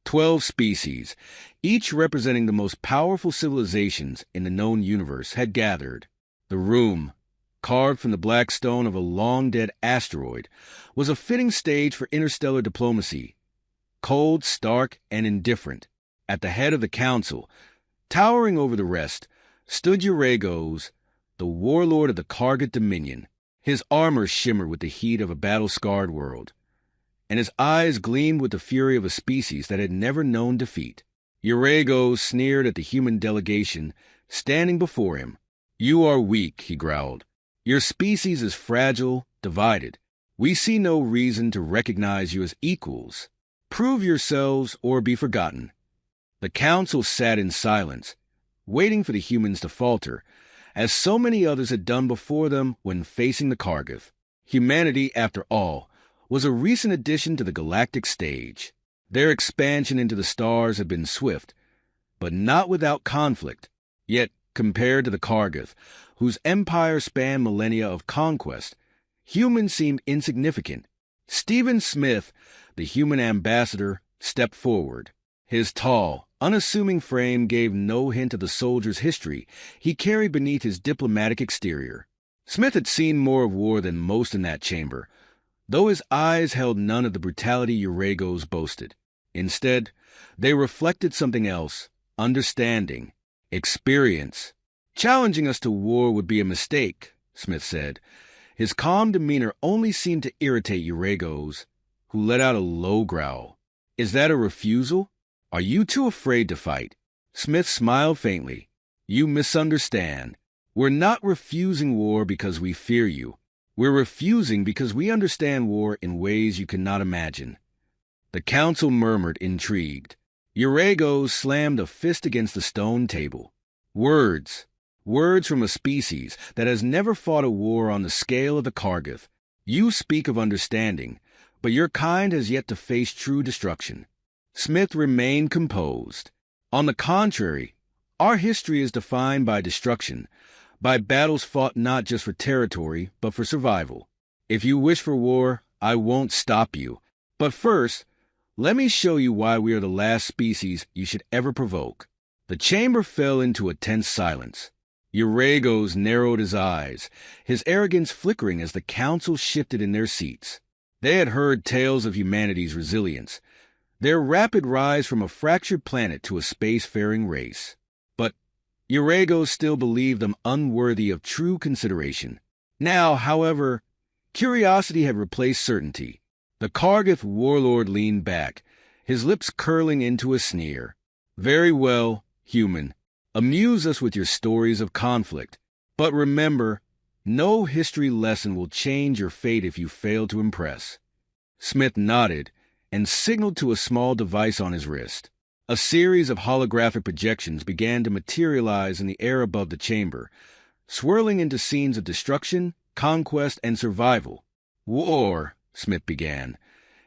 12 species, each representing the most powerful civilizations in the known universe, had gathered. The room, carved from the black stone of a long-dead asteroid, was a fitting stage for interstellar diplomacy. Cold, stark, and indifferent, at the head of the council, towering over the rest, stood Euragos, the warlord of the Kargat Dominion. His armor shimmered with the heat of a battle-scarred world, and his eyes gleamed with the fury of a species that had never known defeat. Euragos sneered at the human delegation standing before him. "You are weak," he growled. "Your species is fragile, divided. We see no reason to recognize you as equals. Prove yourselves or be forgotten." The council sat in silence, waiting for the humans to falter, as so many others had done before them when facing the Kargath. Humanity, after all, was a recent addition to the galactic stage. Their expansion into the stars had been swift, but not without conflict. Yet, compared to the Kargath, whose empire spanned millennia of conquest, humans seemed insignificant. Stephen Smith, the human ambassador, stepped forward. His tall, unassuming frame gave no hint of the soldier's history he carried beneath his diplomatic exterior. Smith had seen more of war than most in that chamber, though his eyes held none of the brutality Euragos boasted. Instead, they reflected something else: understanding, experience. "Challenging us to war would be a mistake," Smith said. His calm demeanor only seemed to irritate Euragos, who let out a low growl. "Is that a refusal? Are you too afraid to fight?" Smith smiled faintly. "You misunderstand. We're not refusing war because we fear you. We're refusing because we understand war in ways you cannot imagine." The council murmured, intrigued. Euragos slammed a fist against the stone table. "Words. Words from a species that has never fought a war on the scale of the Kargath. You speak of understanding, but your kind has yet to face true destruction." Smith remained composed. "On the contrary, our history is defined by destruction, by battles fought not just for territory, but for survival. If you wish for war, I won't stop you. But first, let me show you why we are the last species you should ever provoke." The chamber fell into a tense silence. Euragos narrowed his eyes, his arrogance flickering as the council shifted in their seats. They had heard tales of humanity's resilience, their rapid rise from a fractured planet to a spacefaring race. But Euragos still believed them unworthy of true consideration. Now, however, curiosity had replaced certainty. The Kargath warlord leaned back, his lips curling into a sneer. "Very well, human. Amuse us with your stories of conflict. But remember, no history lesson will change your fate if you fail to impress." Smith nodded and signaled to a small device on his wrist. A series of holographic projections began to materialize in the air above the chamber, swirling into scenes of destruction, conquest, and survival. "War," Smith began,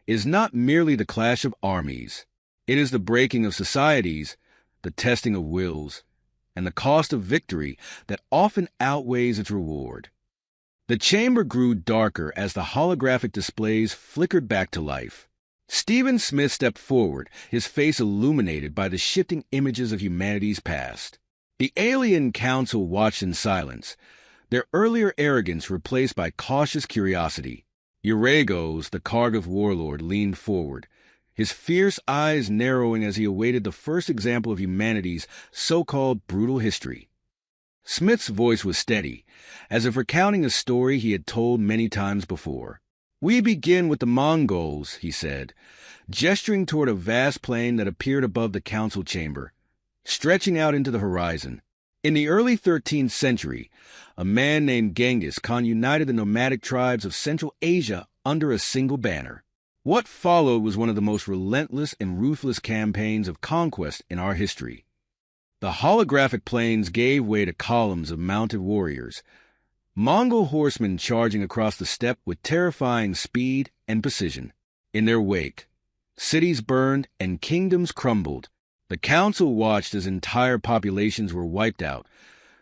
"is not merely the clash of armies. It is the breaking of societies, the testing of wills, and the cost of victory that often outweighs its reward." The chamber grew darker as the holographic displays flickered back to life. Stephen Smith stepped forward, his face illuminated by the shifting images of humanity's past. The alien council watched in silence, their earlier arrogance replaced by cautious curiosity. Euragos, the Kargath warlord, leaned forward, his fierce eyes narrowing as he awaited the first example of humanity's so-called brutal history. Smith's voice was steady, as if recounting a story he had told many times before. "We begin with the Mongols," he said, gesturing toward a vast plain that appeared above the council chamber, stretching out into the horizon. In the early 13th century, a man named Genghis Khan united the nomadic tribes of Central Asia under a single banner. What followed was one of the most relentless and ruthless campaigns of conquest in our history. The holographic plains gave way to columns of mounted warriors, Mongol horsemen charging across the steppe with terrifying speed and precision. In their wake, cities burned and kingdoms crumbled. The council watched as entire populations were wiped out,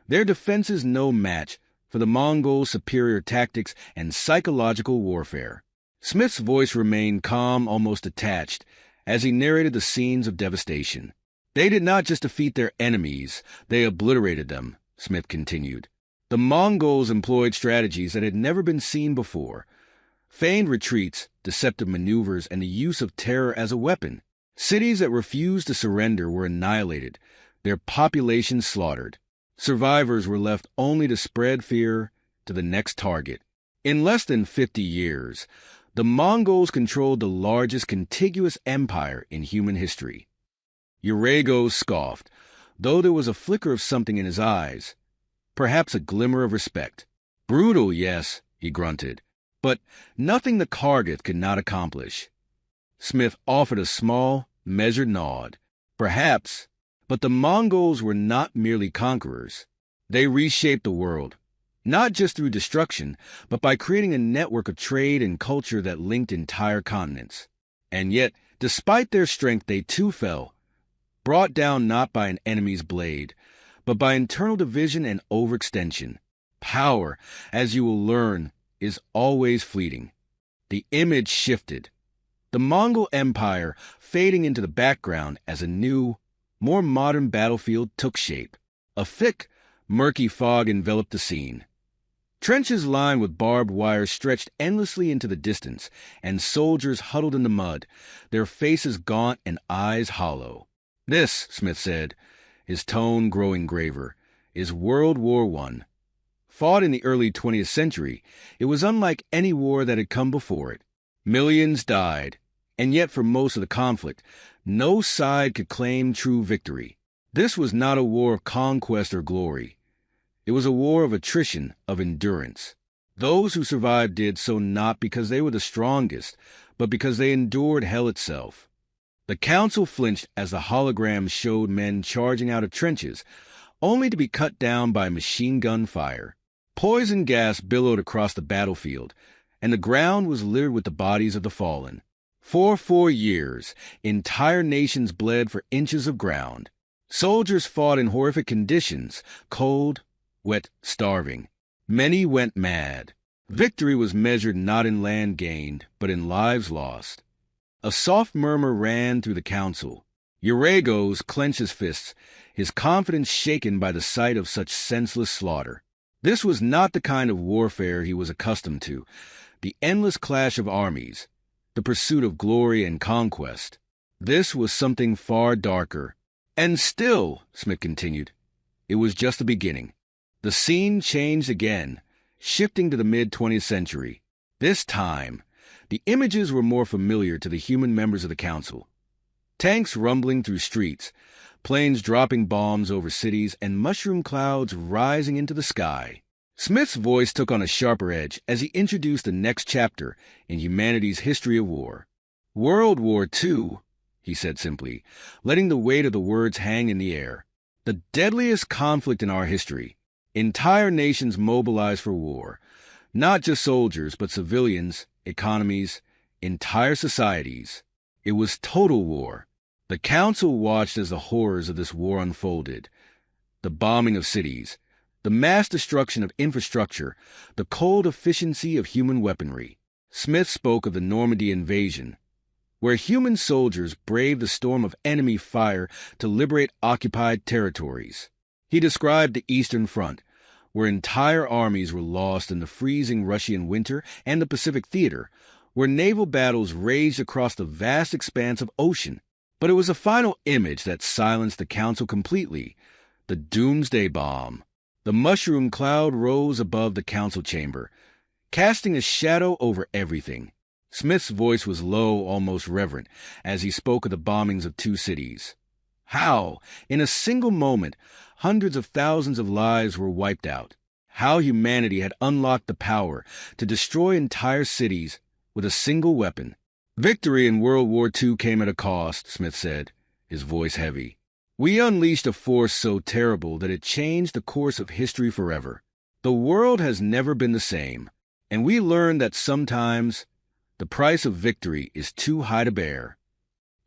their defenses no match for the Mongols' superior tactics and psychological warfare. Smith's voice remained calm, almost detached, as he narrated the scenes of devastation. They did not just defeat their enemies, they obliterated them, Smith continued. The Mongols employed strategies that had never been seen before. Feigned retreats, deceptive maneuvers, and the use of terror as a weapon. Cities that refused to surrender were annihilated, their populations slaughtered. Survivors were left only to spread fear to the next target. In less than 50 years, the Mongols controlled the largest contiguous empire in human history. Urego scoffed, though there was a flicker of something in his eyes, perhaps a glimmer of respect. Brutal, yes, he grunted, but nothing the Kargath could not accomplish. Smith offered a small, measured nod. Perhaps, but the Mongols were not merely conquerors. They reshaped the world, not just through destruction, but by creating a network of trade and culture that linked entire continents. And yet, despite their strength, they too fell, brought down not by an enemy's blade, but by internal division and overextension. Power, as you will learn, is always fleeting. The image shifted. The Mongol Empire fading into the background as a new, more modern battlefield took shape. A thick, murky fog enveloped the scene. Trenches lined with barbed wire stretched endlessly into the distance, and soldiers huddled in the mud, their faces gaunt and eyes hollow. This, Smith said, his tone growing graver, is World War I. Fought in the early 20th century, it was unlike any war that had come before it. Millions died, and yet for most of the conflict, no side could claim true victory. This was not a war of conquest or glory. It was a war of attrition, of endurance. Those who survived did so not because they were the strongest, but because they endured hell itself. The council flinched as the holograms showed men charging out of trenches, only to be cut down by machine gun fire. Poison gas billowed across the battlefield, and the ground was littered with the bodies of the fallen. For 4 years, entire nations bled for inches of ground. Soldiers fought in horrific conditions, cold, wet, starving. Many went mad. Victory was measured not in land gained, but in lives lost. A soft murmur ran through the council. Uregos clenched his fists, his confidence shaken by the sight of such senseless slaughter. This was not the kind of warfare he was accustomed to, the endless clash of armies, the pursuit of glory and conquest. This was something far darker. And still, Smith continued, it was just the beginning. The scene changed again, shifting to the mid-20th century. This time, the images were more familiar to the human members of the council. Tanks rumbling through streets, planes dropping bombs over cities, and mushroom clouds rising into the sky. Smith's voice took on a sharper edge as he introduced the next chapter in humanity's history of war. World War II, he said simply, letting the weight of the words hang in the air. The deadliest conflict in our history. Entire nations mobilized for war. Not just soldiers, but civilians, economies, entire societies. It was total war. The council watched as the horrors of this war unfolded. The bombing of cities, the mass destruction of infrastructure, the cold efficiency of human weaponry. Smith spoke of the Normandy invasion, where human soldiers braved the storm of enemy fire to liberate occupied territories. He described the Eastern Front, where entire armies were lost in the freezing Russian winter, and the Pacific Theater, where naval battles raged across the vast expanse of ocean. But it was a final image that silenced the council completely, the doomsday bomb. The mushroom cloud rose above the council chamber, casting a shadow over everything. Smith's voice was low, almost reverent, as he spoke of the bombings of 2 cities. How, in a single moment, hundreds of thousands of lives were wiped out. How humanity had unlocked the power to destroy entire cities with a single weapon. Victory in World War II came at a cost, Smith said, his voice heavy. We unleashed a force so terrible that it changed the course of history forever. The world has never been the same, and we learned that sometimes the price of victory is too high to bear.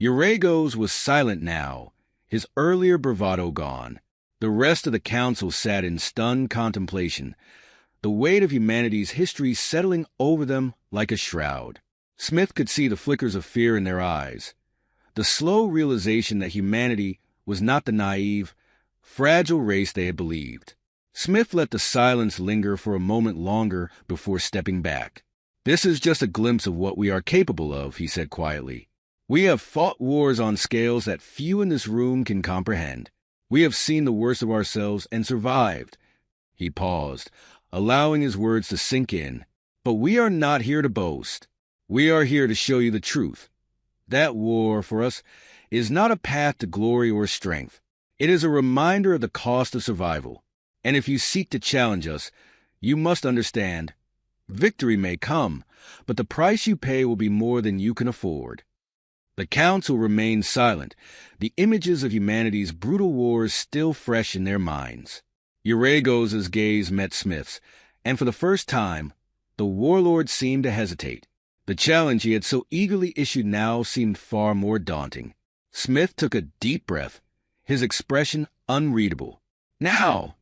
Uregos was silent now, his earlier bravado gone. The rest of the council sat in stunned contemplation, the weight of humanity's history settling over them like a shroud. Smith could see the flickers of fear in their eyes. the slow realization that humanity was not the naive, fragile race they had believed. Smith let the silence linger for a moment longer before stepping back. "This is just a glimpse of what we are capable of," he said quietly. "We have fought wars on scales that few in this room can comprehend. We have seen the worst of ourselves and survived." He paused, allowing his words to sink in. "But we are not here to boast. We are here to show you the truth. That war, for us, is not a path to glory or strength. It is a reminder of the cost of survival. And if you seek to challenge us, you must understand, victory may come, but the price you pay will be more than you can afford." The council remained silent, the images of humanity's brutal wars still fresh in their minds. Uragos' gaze met Smith's, and for the first time, the warlord seemed to hesitate. The challenge he had so eagerly issued now seemed far more daunting. Smith took a deep breath, his expression unreadable. "Now,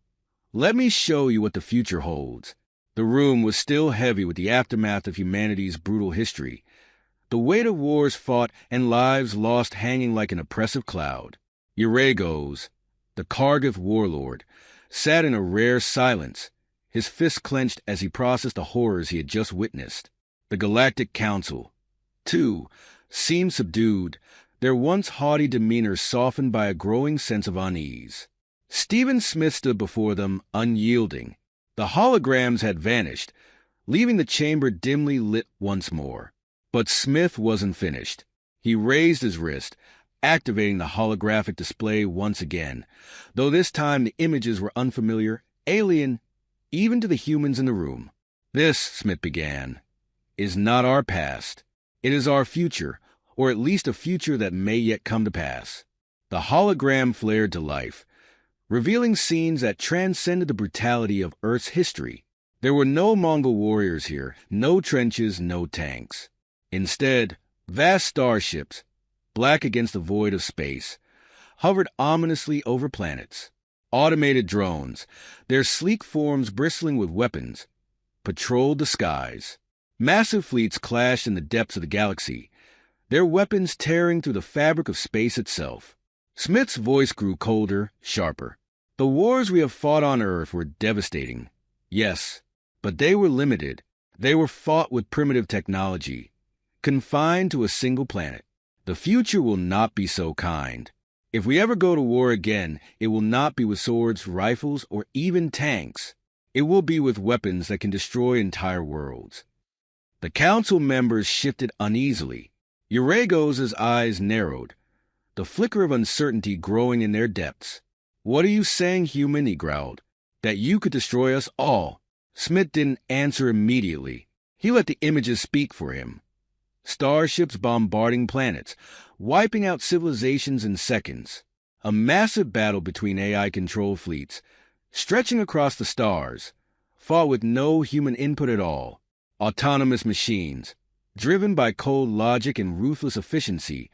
let me show you what the future holds." The room was still heavy with the aftermath of humanity's brutal history, the weight of wars fought and lives lost hanging like an oppressive cloud. Uragos, the Kargath warlord, sat in a rare silence, his fists clenched as he processed the horrors he had just witnessed. The Galactic Council, too, seemed subdued, their once haughty demeanor softened by a growing sense of unease. Stephen Smith stood before them, unyielding. The holograms had vanished, leaving the chamber dimly lit once more. But Smith wasn't finished. He raised his wrist, activating the holographic display once again, though this time the images were unfamiliar, alien, even to the humans in the room. "This," Smith began, "is not our past. It is our future, or at least a future that may yet come to pass." The hologram flared to life, revealing scenes that transcended the brutality of Earth's history. There were no Mongol warriors here, no trenches, no tanks. Instead, vast starships, black against the void of space, hovered ominously over planets. Automated drones, their sleek forms bristling with weapons, patrolled the skies. Massive fleets clashed in the depths of the galaxy, their weapons tearing through the fabric of space itself. Smith's voice grew colder, sharper. "The wars we have fought on Earth were devastating. Yes, but they were limited. They were fought with primitive technology, confined to a single planet. The future will not be so kind. If we ever go to war again, it will not be with swords, rifles, or even tanks. It will be with weapons that can destroy entire worlds." The council members shifted uneasily. Uragos' eyes narrowed, the flicker of uncertainty growing in their depths. "What are you saying, human?" he growled. "That you could destroy us all?" Smith didn't answer immediately. He let the images speak for him. Starships bombarding planets, wiping out civilizations in seconds. A massive battle between AI-controlled fleets, stretching across the stars, fought with no human input at all. Autonomous machines, driven by cold logic and ruthless efficiency,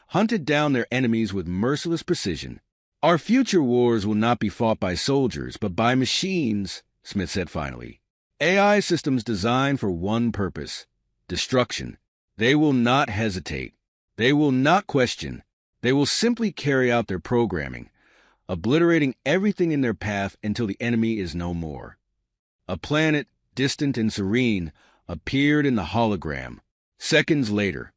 hunted down their enemies with merciless precision. "Our future wars will not be fought by soldiers, but by machines," Smith said finally. "AI systems designed for one purpose: destruction. They will not hesitate. They will not question. They will simply carry out their programming, obliterating everything in their path until the enemy is no more." A planet, distant and serene, appeared in the hologram. Seconds later,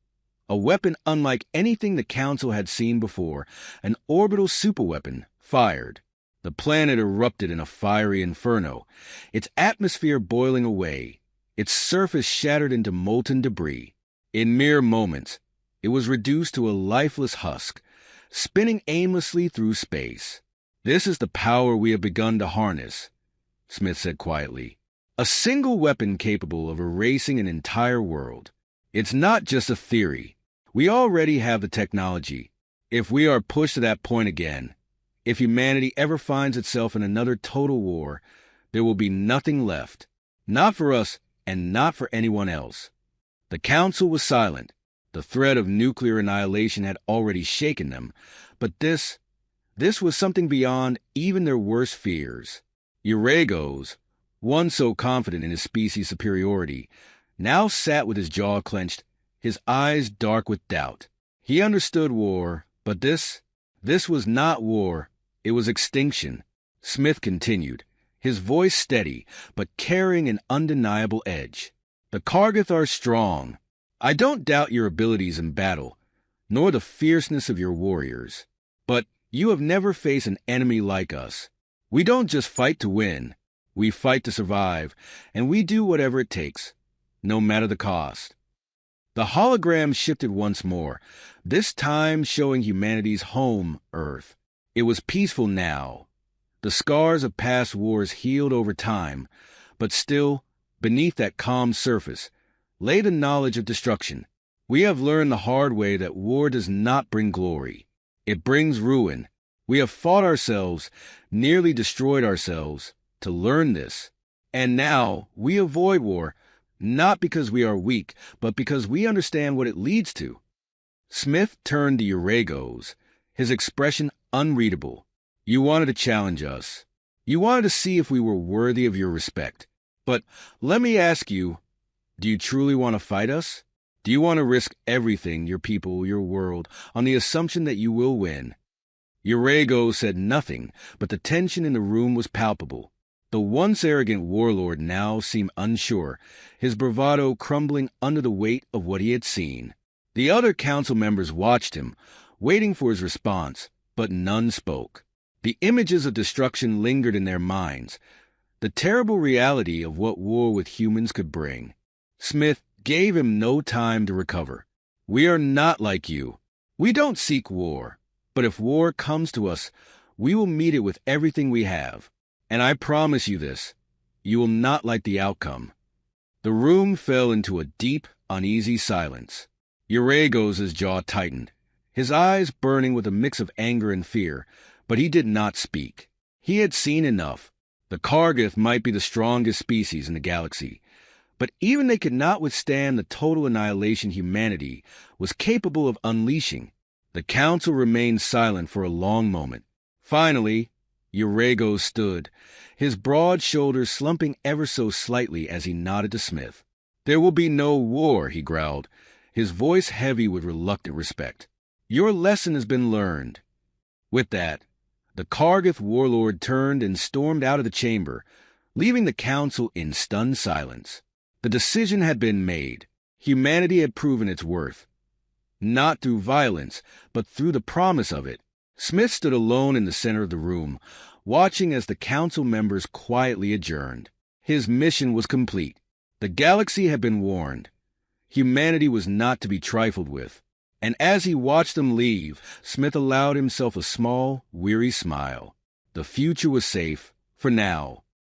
a weapon unlike anything the Council had seen before, an orbital superweapon, fired. The planet erupted in a fiery inferno, its atmosphere boiling away, its surface shattered into molten debris. In mere moments, it was reduced to a lifeless husk, spinning aimlessly through space. "This is the power we have begun to harness," Smith said quietly. "A single weapon capable of erasing an entire world. It's not just a theory. We already have the technology. If we are pushed to that point again, if humanity ever finds itself in another total war, there will be nothing left. Not for us and not for anyone else." The Council was silent. The threat of nuclear annihilation had already shaken them, but this was something beyond even their worst fears. Uragos, one so confident in his species' superiority, now sat with his jaw clenched, his eyes dark with doubt. He understood war, but this was not war. It was extinction. Smith continued, his voice steady, but carrying an undeniable edge. The Kargath are strong. I don't doubt your abilities in battle, nor the fierceness of your warriors. But you have never faced an enemy like us. We don't just fight to win. We fight to survive, and we do whatever it takes, no matter the cost. The hologram shifted once more, this time showing humanity's home, Earth. It was peaceful now. The scars of past wars healed over time, but still, beneath that calm surface, lay the knowledge of destruction. We have learned the hard way that war does not bring glory. It brings ruin. We have fought ourselves, nearly destroyed ourselves, to learn this. And now we avoid war, not because we are weak, but because we understand what it leads to. Smith turned to Uragos, his expression unreadable. You wanted to challenge us. You wanted to see if we were worthy of your respect. But let me ask you, do you truly want to fight us? Do you want to risk everything, your people, your world, on the assumption that you will win? Uragos said nothing, but the tension in the room was palpable. The once arrogant warlord now seemed unsure, his bravado crumbling under the weight of what he had seen. The other council members watched him, waiting for his response, but none spoke. The images of destruction lingered in their minds, the terrible reality of what war with humans could bring. Smith gave him no time to recover. We are not like you. We don't seek war, but if war comes to us, we will meet it with everything we have. And I promise you this, you will not like the outcome. The room fell into a deep, uneasy silence. Uragos' jaw tightened, his eyes burning with a mix of anger and fear, but he did not speak. He had seen enough. The Kargath might be the strongest species in the galaxy, but even they could not withstand the total annihilation humanity was capable of unleashing. The council remained silent for a long moment. Finally, Uragos stood, his broad shoulders slumping ever so slightly as he nodded to Smith. There will be no war, he growled, his voice heavy with reluctant respect. Your lesson has been learned. With that, the Kargath warlord turned and stormed out of the chamber, leaving the council in stunned silence. The decision had been made. Humanity had proven its worth. Not through violence, but through the promise of it. Smith stood alone in the center of the room, watching as the council members quietly adjourned. His mission was complete. The galaxy had been warned. Humanity was not to be trifled with. And as he watched them leave, Smith allowed himself a small, weary smile. The future was safe, for now.